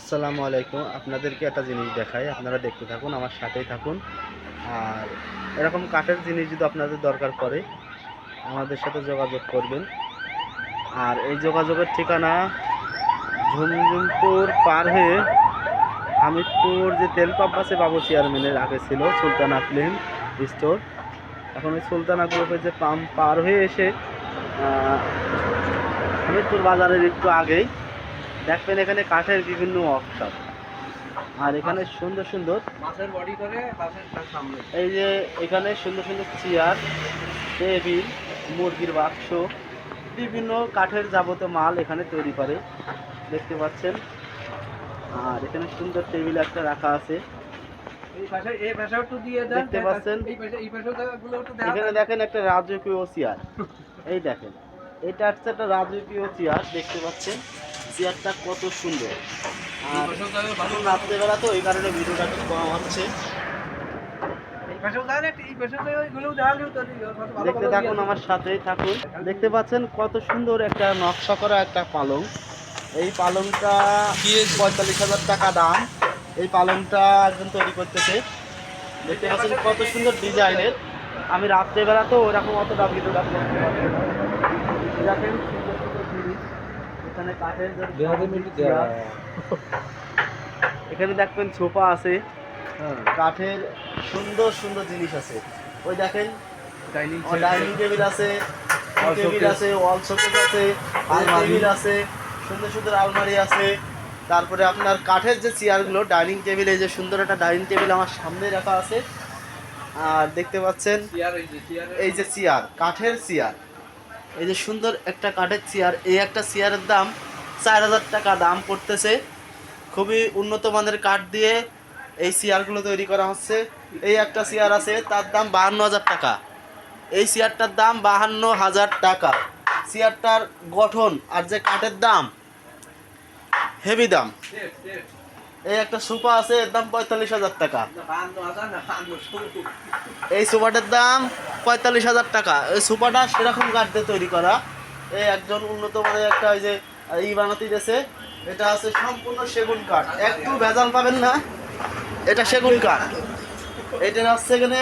আসসালামু আলাইকুম। আপনাদেরকে একটা জিনিস দেখাই, আপনারা দেখতে থাকুন, আমার সাথেই থাকুন। আর এরকম কাঠের জিনিস যদি আপনাদের দরকার পড়ে আমাদের সাথে যোগাযোগ করবেন। আর এই যোগাযোগের ঠিকানা ঝুমঝুমপুর পার হয়ে হামিদপুর যে তেল পাম্প আছে বাবু চেয়ারম্যানের আগে ছিল সুলতানা ফিল্ম স্টোর। এখন ওই সুলতানা গ্রুপের যে পাম্প পার হয়ে এসে হামিদপুর বাজারের একটু আগেই দেখবেন এখানে কাঠের বিভিন্ন ওয়ার্কশপ। আর এখানে সুন্দর সুন্দর মাছের বডি করে মাছের সামনে এই যে এখানে সুন্দর সুন্দর চেয়ার, টেবিল, মুরগির বাক্স, বিভিন্ন কাঠের যাবতীয় মাল এখানে তৈরি করে, দেখতে পাচ্ছেন। আর এখানে সুন্দর টেবিল একটা রাখা আছে, এই পাশে এই পাশেও একটু দিয়ে দেন, দেখতে পাচ্ছেন। এই পাশেও গুলো একটু দেন। এখানে দেখেন একটা রাজকীয় চেয়ার, এই দেখেন এটা হচ্ছে একটা রাজকীয় চেয়ার, দেখতে পাচ্ছেন চেয়ারটা কত সুন্দর। আর এখন রাত্রেবেলা তো এই কারণে ভিডিওটা একটু কম হচ্ছে, দেখতে থাকুন, আমার সাথেই থাকুন। দেখতে পাচ্ছেন কত সুন্দর একটা নকশা করা একটা পালং। এই পালংটা 45,000 টাকা দাম। এই পালংটা একজন তৈরি করতেছে, দেখতে পাচ্ছেন কত সুন্দর ডিজাইনের। আমি রাত্রেবেলা তো ওরকম অতটা ভিডিওটা করতে পারছি না। দেখেন সুন্দর সুন্দর জিনিস এখানে কাঠের এখানে দেখবেন সোফা আছে, কাঠের সুন্দর সুন্দর জিনিস আছে। ওই দেখেন ডাইনিং টেবিল আছে, টেবিল আছে, ওয়াল শোকেস আছে, টেবিল আছে, সুন্দর সুন্দর আলমারি আছে। তারপরে আপনার কাঠের যে চেয়ারগুলো, ডাইনিং টেবিল, এই যে সুন্দর একটা ডাইনিং টেবিল আমার সামনে রাখা আছে। আর দেখতে পাচ্ছেন এই যে চেয়ার, কাঠের চেয়ার, এই যে সুন্দর একটা কাঠের চেয়ার। এই একটা চেয়ারের দাম 4,000 টাকা দাম পড়তেছে। খুবই উন্নত মানের কাঠ দিয়ে এই চেয়ারগুলো তৈরি করা হচ্ছে। এই একটা চেয়ার আছে, তার দাম 52,000 টাকা। এই চেয়ারটার দাম 52,000 টাকা। চেয়ারটার গঠন আর যে কাঠের দাম হেভি দাম। এই একটা সোফা আছে, এর দাম 45,000 টাকা। এই সোফাটার দাম 45,000 টাকা। এই সোফাটা সেরকম কাঠ দিয়ে তৈরি করা। এই একজন উন্নত মানের একটা ওই যে বানাতে দিয়েছে, এটা আছে সম্পূর্ণ সেগুন কাঠ, একটু ভেজাল পাবেন না, এটা সেগুন কাঠ। এটা হচ্ছে এখানে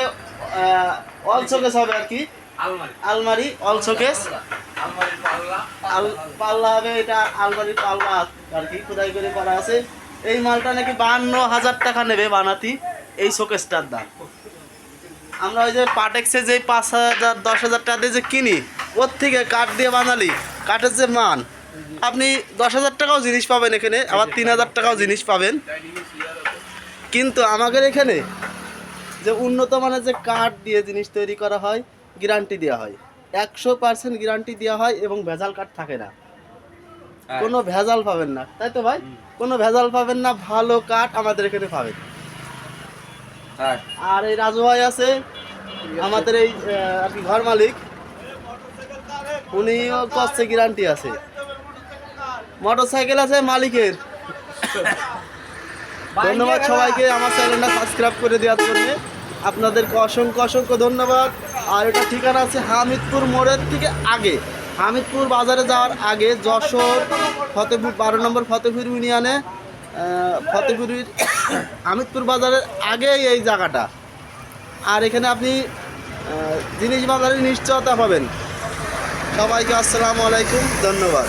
অল শোকেস হবে আর কি, আলমারি অল শোকেস, পাল্লা হবে, এটা আলমারির পাল্লা আর কি খোদাই করে করা আছে। এই মালটা নাকি 52,000 টাকা নেবে বানাতি এই শোকেসটার দাম। আমরা ওই যে পাটেক্সে যে 5,000 10,000 টাকা দিয়ে যে কিনি, ওর থেকে কাঠ দিয়ে বানালি কাঠের যে মান, আপনি 10,000 টাকাও জিনিস পাবেন এখানে, আবার 3,000 টাকাও জিনিস পাবেন। কিন্তু আমাদের এখানে যে উন্নত মানের যে কাঠ দিয়ে জিনিস তৈরি করা হয়, গ্যারান্টি দেওয়া হয়, 100% গ্যারান্টি দেওয়া হয় এবং ভেজাল কাঠ থাকে না, কোনো ভেজাল পাবেন না, তাই তো ভাই? কোনো ভেজাল পাবেন না, ভালো কাঠ আমাদের এখানে পাবেন। আর এই রাজু ভাই আছে আমাদের এই আর কি ঘর মালিক, উনিও কষ্টে গ্যারান্টি আছে, মোটরসাইকেল আছে মালিকের। ধন্যবাদ সবাইকে আমার চ্যানেলটা সাবস্ক্রাইব করে দেওয়ার জন্য, আপনাদেরকে অসংখ্য অসংখ্য ধন্যবাদ। আর এটা ঠিকানা আছে হামিদপুর মোড়ের থেকে আগে, হামিদপুর বাজারে যাওয়ার আগে, যশোর ফতেপুর 12 নম্বর ফতেপুর ইউনিয়নে, ফতেপুরের হামিদপুর বাজারের আগে এই জায়গাটা। আর এখানে আপনি জিনিস বাজারে নিশ্চয়তা পাবেন। সবাইকে আসসালামু আলাইকুম, ধন্যবাদ।